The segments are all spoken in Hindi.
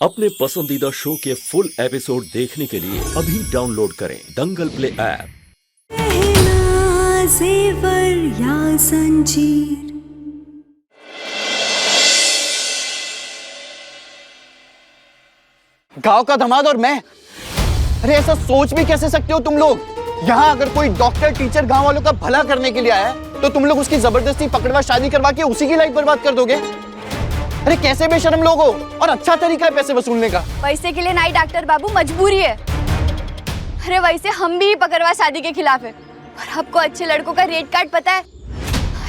अपने पसंदीदा शो के फुल एपिसोड देखने के लिए अभी डाउनलोड करें दंगल प्ले ऐप। जेवर या जंजीर। गांव का दामाद और मैं, अरे ऐसा सोच भी कैसे सकते हो तुम लोग? यहाँ अगर कोई डॉक्टर टीचर गांव वालों का भला करने के लिए आया है तो तुम लोग उसकी जबरदस्ती पकड़वा शादी करवा के उसी की लाइफ बर्बाद कर दोगे? अरे कैसे बेशरम लोग हो। और अच्छा तरीका है पैसे वसूलने का। पैसे के लिए नहीं डॉक्टर बाबू, मजबूरी है। अरे वैसे हम भी पकड़वा शादी के खिलाफ है, और आपको अच्छे लड़कों का रेट कार्ड पता है?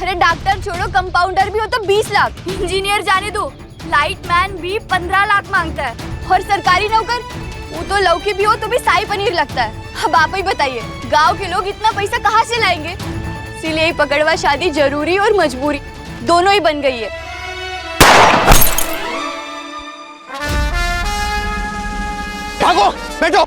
अरे डॉक्टर छोड़ो, कंपाउंडर भी हो तो 20 लाख, इंजीनियर जाने दो, लाइट मैन भी 15 लाख मांगता है, और सरकारी नौकर वो तो लौकी भी हो तो भी शाही पनीर लगता है। अब आप ही बताइए, गांव के लोग इतना पैसा कहाँ से लाएंगे? इसीलिए पकड़वा शादी जरूरी और मजबूरी दोनों ही बन गई है। भागो, बैठो।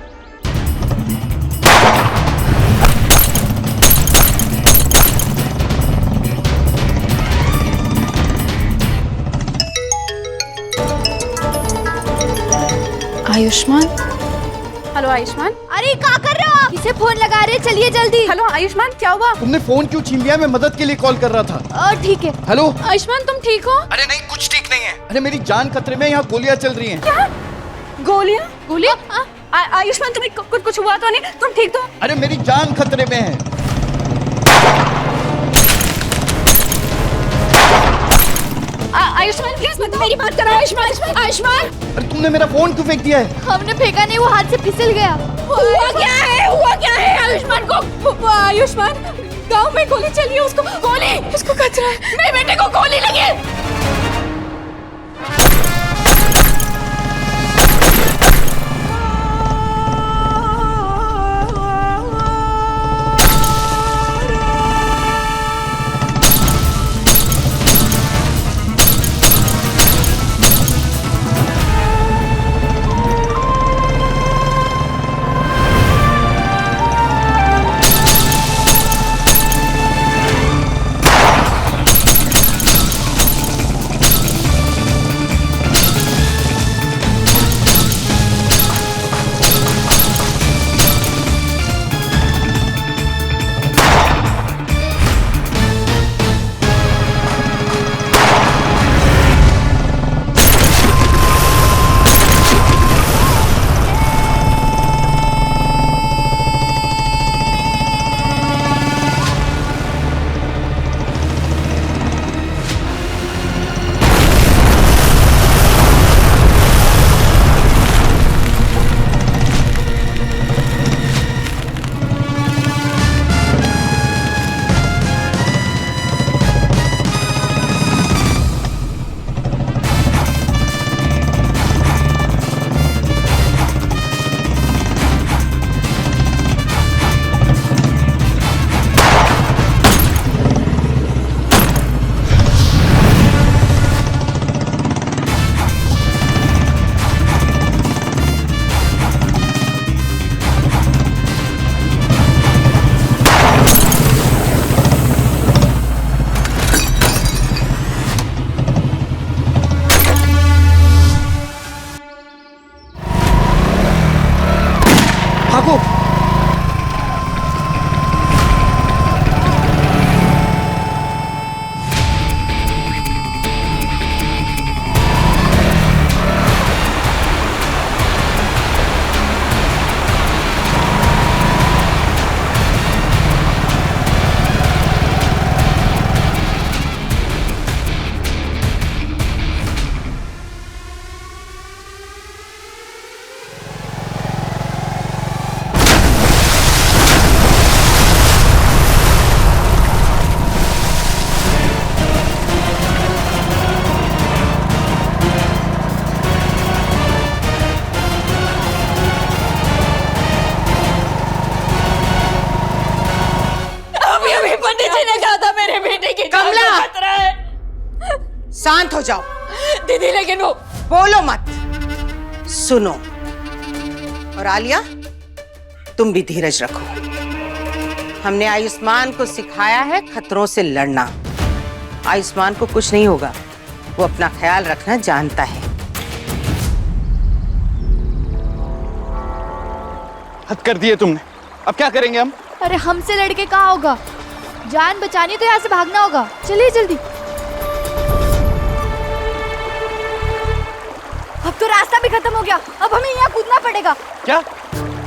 आयुष्मान। हेलो आयुष्मान। अरे क्या कर रहे हो आप? किसे फोन लगा रहे? चलिए जल्दी। हेलो आयुष्मान, क्या हुआ? तुमने फोन क्यों छीन लिया? मैं मदद के लिए कॉल कर रहा था। ठीक है। हेलो आयुष्मान, तुम ठीक हो? अरे नहीं, कुछ ठीक नहीं है। अरे मेरी जान खतरे में, यहाँ गोलियां चल रही हैं। क्या? गोलियां? गोलियां? आयुष्मान, तुम्हें कुछ हुआ तो नहीं? तुम ठीक तो? अरे मेरी जान खतरे में है। आयुष्मान प्लीज मत, मेरी बात करो। आयुष्मान, आयुष्मान। अरे तुमने मेरा फोन क्यों फेंक दिया है? हमने फेंका नहीं, वो हाथ से फिसल गया। हुआ क्या है? हुआ क्या है आयुष्मान को? आयुष्मान, गांव में गोली चली है, उसको गोली, उसको खतरा है। मेरे बेटे को गोली लगी है। भागो। शांत हो जाओ दीदी, लेकिन वो बोलो मत, सुनो। और आलिया, तुम भी धीरज रखो। हमने आयुष्मान को सिखाया है खतरों से लड़ना। आयुष्मान को कुछ नहीं होगा, वो अपना ख्याल रखना जानता है। हद कर दिए तुमने। अब क्या करेंगे हम? अरे हमसे लड़के कहाँ होगा, जान बचानी तो यहाँ से भागना होगा। चलिए जल्दी। अब तो रास्ता भी खत्म हो गया, अब हमें यहाँ कूदना पड़ेगा। क्या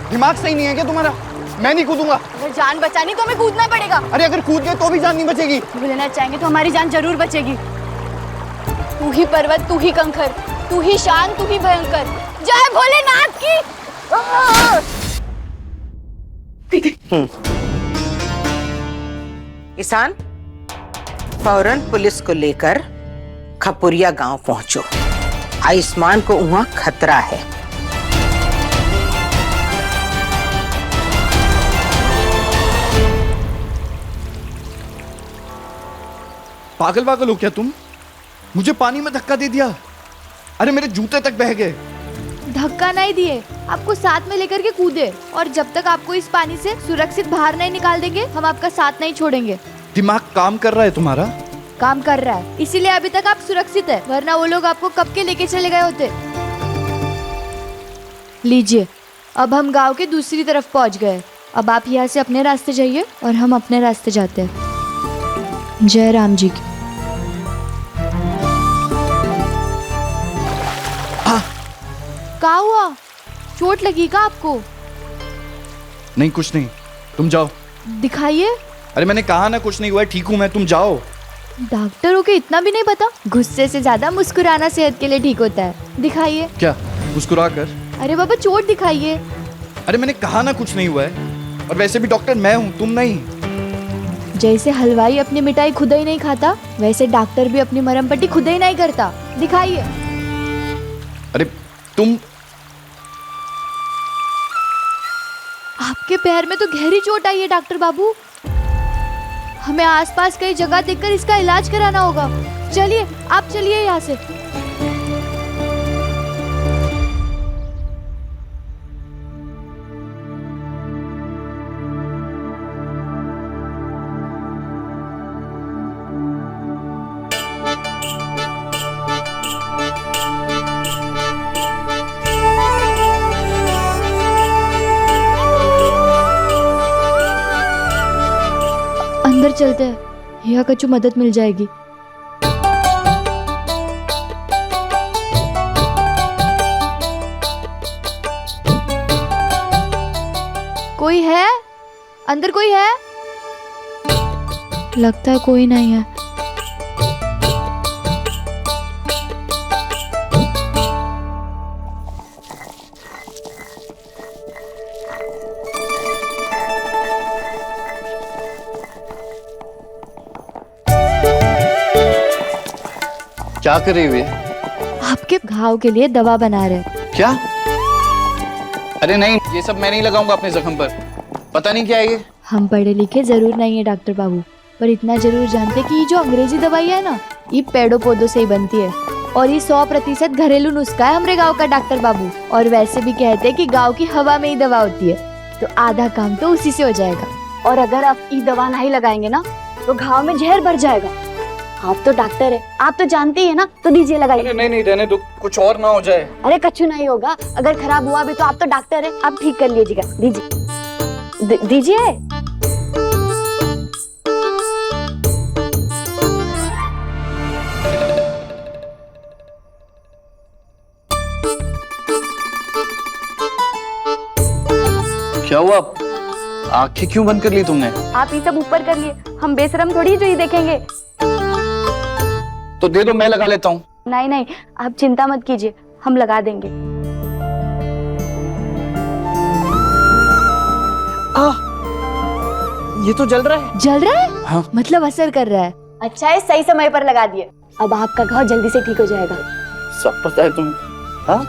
दिमाग सही नहीं है क्या तुम्हारा? मैं नहीं कूदूंगा। अगर जान बचानी तो हमें कूदना पड़ेगा। अरे अगर कूद गए तो भी जान नहीं बचेगी। लेना चाहेंगे तो हमारी जान जरूर बचेगी। तू ही पर्वत, तू ही कंकर, तू ही शान, तू ही भयंकर। जय भोलेनाथ की। किसान फौरन पुलिस को लेकर खपुरिया गांव पहुंचो। आयुष्मान को वहां खतरा है। पागल पागल हो क्या तुम? मुझे पानी में धक्का दे दिया। अरे मेरे जूते तक बह गए। धक्का नहीं दिए, आपको साथ में लेकर के कूदे, और जब तक आपको इस पानी से सुरक्षित बाहर नहीं निकाल देंगे हम आपका साथ नहीं छोड़ेंगे। दिमाग काम कर रहा है तुम्हारा? काम कर रहा है, इसीलिए अभी तक आप सुरक्षित है, वरना वो लोग आपको कब के लेके चले गए होते। लीजिए, अब हम गांव के दूसरी तरफ पहुंच गए। अब आप यहाँ से अपने रास्ते जाइए और हम अपने रास्ते जाते हैं। जय राम जी की। क्या हुआ, चोट लगी क्या आपको? नहीं कुछ नहीं, तुम जाओ। दिखाइए। अरे मैंने कहा ना कुछ नहीं हुआ है, ठीक हूँ मैं, तुम जाओ। डॉक्टरों के इतना भी नहीं पता, गुस्से से ज्यादा मुस्कुराना सेहत के लिए ठीक होता है। दिखाइए। क्या मुस्कुरा कर? अरे बाबा चोट दिखाइए। अरे मैंने कहा ना कुछ नहीं हुआ है, और वैसे भी डॉक्टर मैं हूँ, तुम नहीं। जैसे हलवाई अपनी मिठाई खुद ही नहीं खाता, वैसे डॉक्टर भी अपनी मरहम पट्टी खुद ही नहीं करता। दिखाइए। अरे तुम, आपके पैर में तो गहरी चोट आई है डॉक्टर बाबू। हमें आसपास कई जगह देखकर इसका इलाज कराना होगा। चलिए आप चलिए यहाँ से। अंदर चलते हैं, यहाँ कछु मदद मिल जाएगी। कोई है अंदर? कोई है? लगता है कोई नहीं है। क्या कर रही हुई? आपके घाव के लिए दवा बना रहे। क्या? अरे नहीं, ये सब मैं नहीं लगाऊंगा अपने जख्म पर। पता नहीं क्या है ये। हम पढ़े लिखे जरूर नहीं है डॉक्टर बाबू, पर इतना जरूर जानते कि ये जो अंग्रेजी दवाई है ना, ये पेड़ों पौधों से ही बनती है, और ये 100% घरेलू नुस्खा है हमारे गांव का डॉक्टर बाबू। और वैसे भी कहते हैं कि गांव की हवा में ही दवा होती है, तो आधा काम तो उसी से हो जाएगा। और अगर आप ये दवा नहीं लगाएंगे ना तो घाव में जहर भर जाएगा। आप तो डॉक्टर है, आप तो जानते ही है ना, तो दीजिए लगाइए। नहीं रहने दो, कुछ और ना हो जाए। अरे कछु नहीं होगा, अगर खराब हुआ भी तो आप तो डॉक्टर है, आप ठीक कर लीजिएगा। दीजिए दीजिए। क्या हुआ? आंखें क्यों बंद कर ली तुमने? आप ये सब ऊपर कर लिए, हम बेशरम थोड़ी जो ये देखेंगे। तो दे दो, मैं लगा लेता हूँ। नहीं नहीं, आप चिंता मत कीजिए, हम लगा देंगे। ये तो जल रहा है। जल रहा है? हाँ। मतलब असर कर रहा है। अच्छा है, सही समय पर लगा दिए। अब आपका घाव जल्दी से ठीक हो जाएगा। सब पता है तुम। हाँ?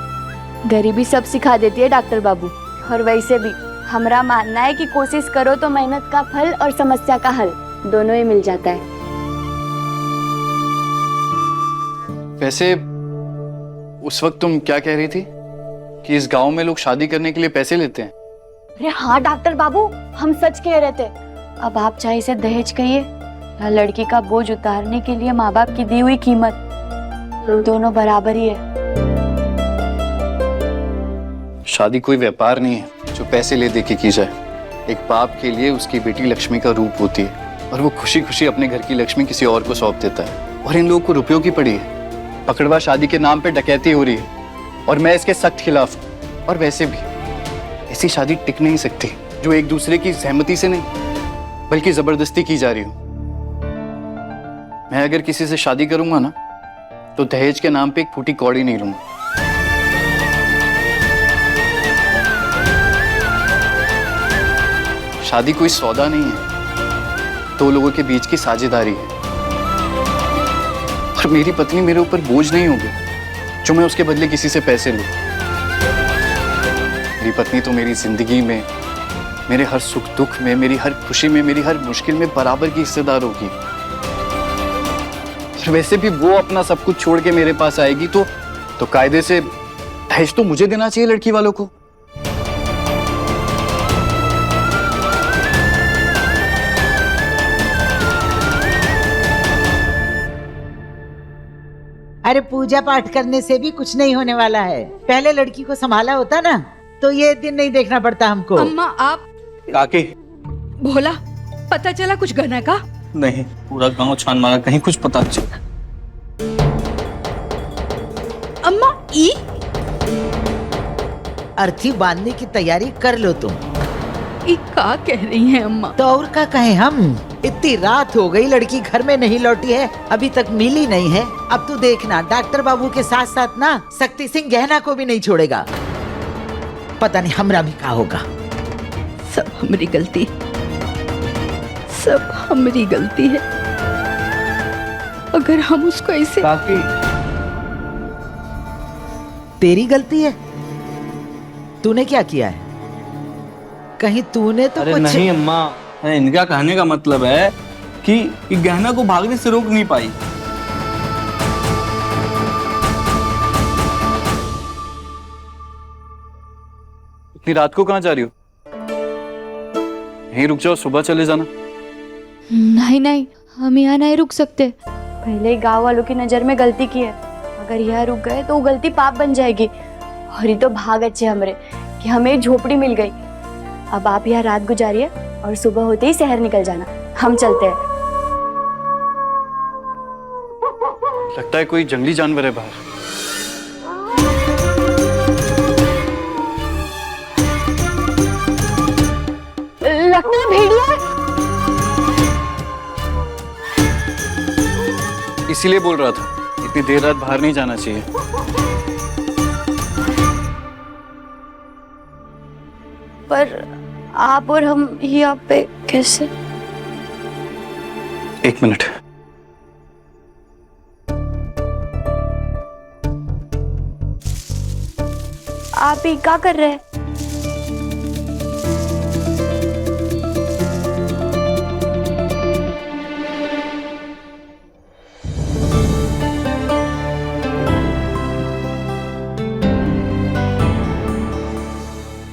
गरीबी सब सिखा देती है डॉक्टर बाबू। और वैसे भी हमारा मानना है कि कोशिश करो तो मेहनत का फल और समस्या का हल दोनों ही मिल जाता है। वैसे उस वक्त तुम क्या कह रही थी कि इस गांव में लोग शादी करने के लिए पैसे लेते हैं? अरे हाँ डॉक्टर बाबू, हम सच कह रहे थे। अब आप चाहे इसे दहेज कहिए या लड़की का बोझ उतारने के लिए माँ बाप की दी हुई कीमत, दोनों बराबर ही है। शादी कोई व्यापार नहीं है जो पैसे ले दे के की जाए। एक बाप के लिए उसकी बेटी लक्ष्मी का रूप होती है और वो खुशी खुशी अपने घर की लक्ष्मी किसी और को सौंप देता है। और इन लोगों को रुपयों की पड़ी है। पकड़वा शादी के नाम पे डकैती हो रही है और मैं इसके सख्त खिलाफ हूं। और वैसे भी ऐसी शादी टिक नहीं सकती जो एक दूसरे की सहमति से नहीं बल्कि जबरदस्ती की जा रही हो। मैं अगर किसी से शादी करूंगा ना तो दहेज के नाम पे एक फूटी कौड़ी नहीं लूंगा। शादी कोई सौदा नहीं है, दो लोगों के बीच की साझेदारी है। और मेरी पत्नी मेरे ऊपर बोझ नहीं होगी जो मैं उसके बदले किसी से पैसे लूं। मेरी पत्नी तो मेरी जिंदगी में, मेरे हर सुख दुख में, मेरी हर खुशी में, मेरी हर मुश्किल में बराबर की हिस्सेदार होगी। और वैसे भी वो अपना सब कुछ छोड़ के मेरे पास आएगी तो कायदे से दहेज तो मुझे देना चाहिए लड़की वालों को। अरे पूजा पाठ करने से भी कुछ नहीं होने वाला है। पहले लड़की को संभाला होता ना तो ये दिन नहीं देखना पड़ता हमको। अम्मा आप काकी भोला, पता चला कुछ गहना का? नहीं, पूरा गांव छान मारा, कहीं कुछ पता नहीं चला। अम्मा ई अर्थी बांधने की तैयारी कर लो तुम। ई का कह रही हैं अम्मा? तो और क्या कहें हम? इतनी रात हो गई, लड़की घर में नहीं लौटी है, अभी तक मिली नहीं है। अब तू देखना, डॉक्टर बाबू के साथ साथ ना शक्ति सिंह गहना को भी नहीं छोड़ेगा। पता नहीं हमरा भी क्या होगा। सब हमारी गलती, सब हमारी गलती है। अगर हम उसको ऐसे काकी तेरी गलती है? तूने क्या किया है? कहीं तूने तो अरे कुछ नहीं अम्मा, इनका कहने का मतलब है कि गहना को भागने से रोक नहीं पाई। इतनी रात को कहाँ जा रही हो? यहीं रुक जाओ, सुबह चले जाना। नहीं नहीं, हम यहाँ नहीं रुक सकते। पहले ही गांव वालों की नजर में गलती की है। अगर यहाँ रुक गए तो वो गलती पाप बन जाएगी। और ये तो भाग अच्छे हमरे कि हमें एक झोपड़ी मिल गई। अब आप यहाँ रात गुजारिए और सुबह होते ही शहर निकल जाना। हम चलते हैं। लगता है कोई जंगली जानवर है बाहर। लगता है भेड़िया। इसीलिए बोल रहा था इतनी देर रात बाहर नहीं जाना चाहिए। पर आप और हम यहाँ पे कैसे? एक मिनट। आप ही क्या कर रहे हैं?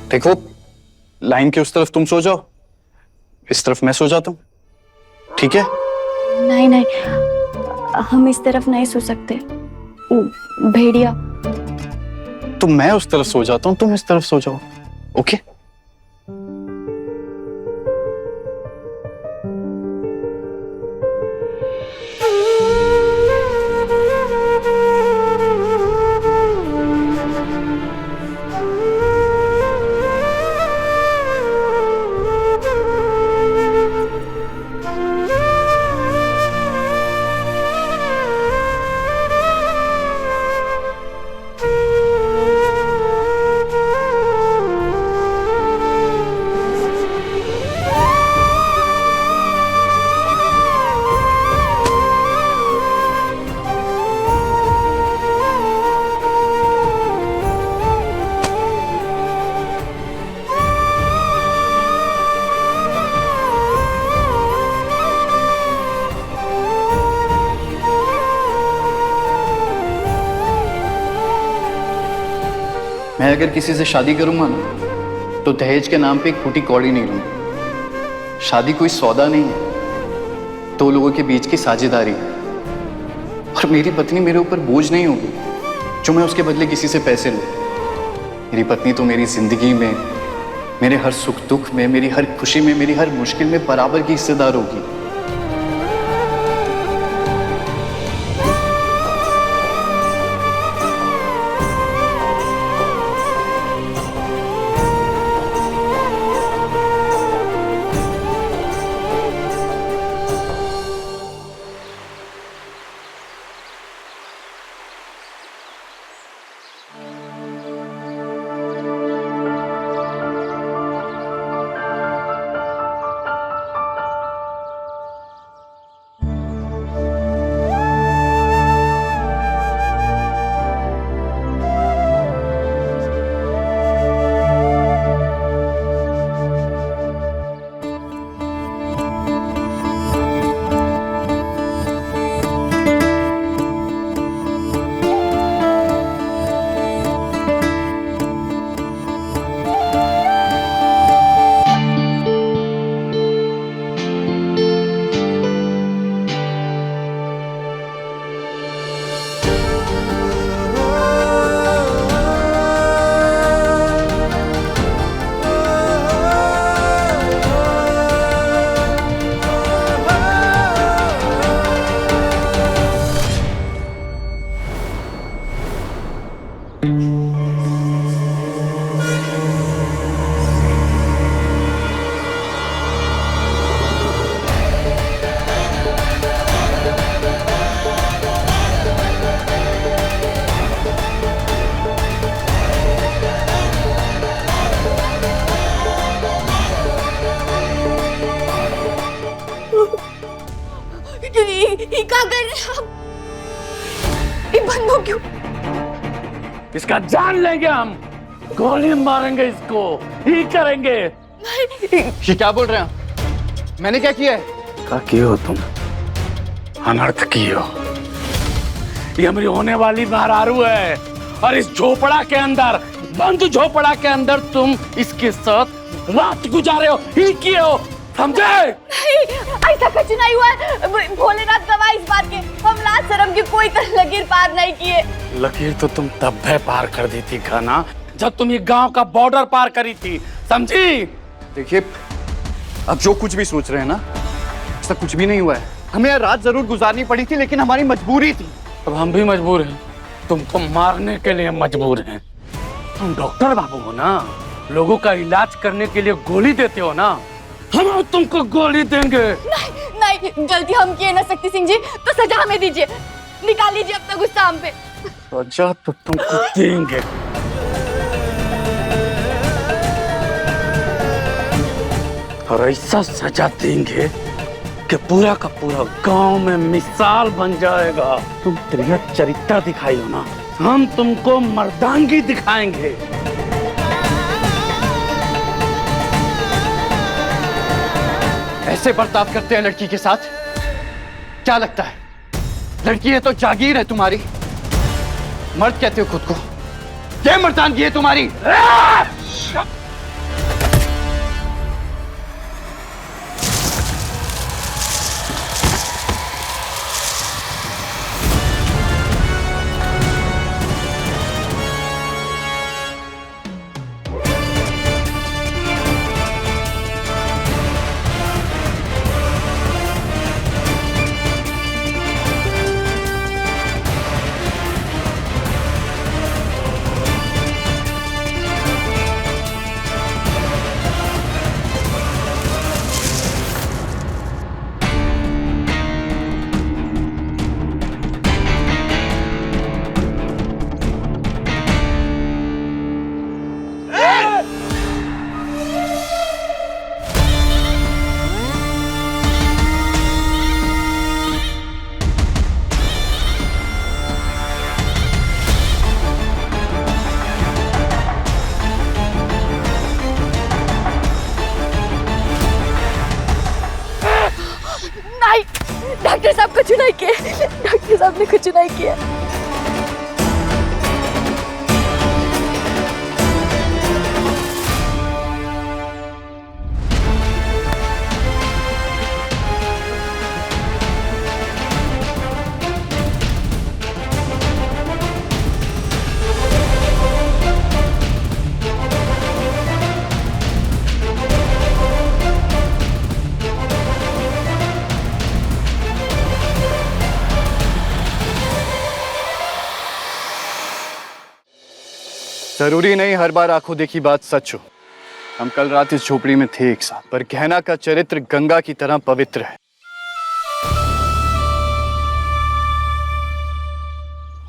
देखो, लाइन के उस तरफ तुम सो जाओ, इस तरफ मैं सो जाता हूँ, ठीक है? नहीं नहीं, हम इस तरफ नहीं सो सकते। भेड़िया। तो मैं उस तरफ सो जाता हूँ, तुम इस तरफ सो जाओ, ओके? मैं अगर किसी से शादी करूंगा ना तो दहेज के नाम पे एक फूटी कौड़ी नहीं लूंगा। शादी कोई सौदा नहीं है, दो लोगों के बीच की साझेदारी है। और मेरी पत्नी मेरे ऊपर बोझ नहीं होगी जो मैं उसके बदले किसी से पैसे लूं। मेरी पत्नी तो मेरी जिंदगी में, मेरे हर सुख दुख में, मेरी हर खुशी में, मेरी हर मुश्किल में बराबर की हिस्सेदार होगी। क्या कर रहे हैं आप? ये बंदूक क्यों? इसका जान लेंगे हम, गोली मारेंगे इसको, ही करेंगे। ये क्या बोल रहे हैं? मैंने क्या किया है? क्या किए हो तुम? अनर्थ किए हो। ये हमारी होने वाली महारारू है और इस झोपड़ा के अंदर, बंद झोपड़ा के अंदर तुम इसके साथ रात गुजारे हो, ही किए हो, समझे? ऐसा कुछ नहीं हुआ है। भोलेनाथ गवाह इस बात के, हम लाज शर्म की कोई लकीर पार नहीं किए। लकीर तो तुम तब भी पार कर दी थी खाना, जब तुम ये गांव का बॉर्डर पार करी थी, समझी? देखिए, अब जो कुछ भी सोच रहे हैं ना, ऐसा कुछ भी नहीं हुआ है। हमें यह रात जरूर गुजारनी पड़ी थी, लेकिन हमारी मजबूरी थी। अब हम भी मजबूर हैं, तुमको मारने के लिए मजबूर हैं। तुम डॉक्टर बाबू हो ना, लोगों का इलाज करने के लिए गोली देते हो ना, हम तुमको गोली देंगे। नहीं नहीं, गलती हम किए ना शक्ति सिंह जी, तो सजा हमें दीजिए, निकाल लीजिए अपना गुस्सा हम पे। सजा तो तुमको देंगे। और ऐसा सजा देंगे कि पूरा का पूरा गांव में मिसाल बन जाएगा। तुम तेरा चरित्र दिखाई हो ना, हम तुमको मर्दांगी दिखाएंगे। ऐसे बर्ताव करते हैं लड़की के साथ? क्या लगता है लड़की है तो जागीर है तुम्हारी? मर्द कहते हो खुद को? क्या मर्दानगी है तुम्हारी? डॉक्टर साहब कुछ नहीं किया, डॉक्टर साहब ने कुछ नहीं किया। जरूरी नहीं हर बार आंखों देखी बात सच हो। हम कल रात इस झोपड़ी में थे एक साथ, पर गहना का चरित्र गंगा की तरह पवित्र है।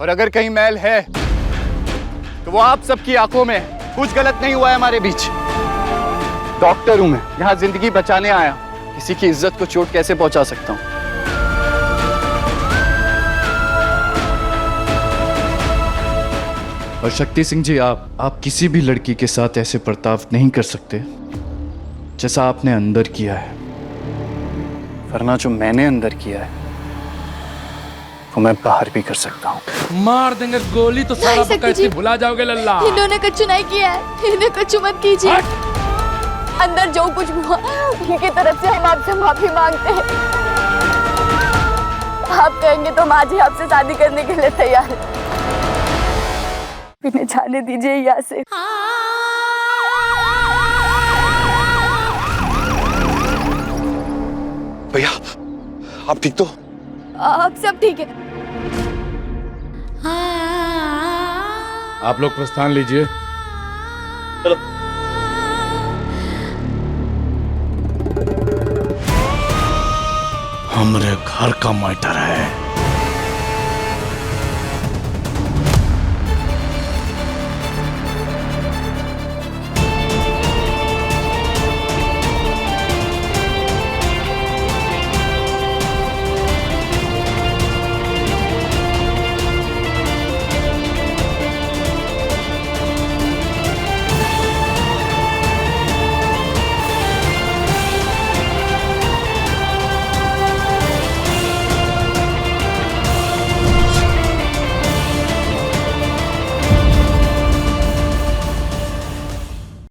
और अगर कहीं मैल है तो वो आप सबकी आंखों में। कुछ गलत नहीं हुआ है हमारे बीच। डॉक्टर हूं मैं, यहां जिंदगी बचाने आया। किसी की इज्जत को चोट कैसे पहुंचा सकता हूं? और शक्ति सिंह जी, आप किसी भी लड़की के साथ ऐसे बर्ताव नहीं कर सकते जैसा आपने अंदर किया है। वरना जो मैंने अंदर किया है वो मैं बाहर भी कर सकता हूँ। मार देंगे गोली तो सारा पकड़ भुला जाओगे लल्ला। इन्होंने कुछ नहीं किया है, इन्हें कुछ मत कीजिए। अंदर जो कुछ भी हुआ उनकी तरफ से हम आपसे माफी मांगते हैं। आप कहेंगे तो हम आज ही आपसे शादी करने के लिए तैयार हैं। इन्हें जाने दीजिए यहाँ से। भैया आप ठीक तो? अब सब ठीक है। आप लोग प्रस्थान लीजिए। चलो। हमारे घर का मैटर है।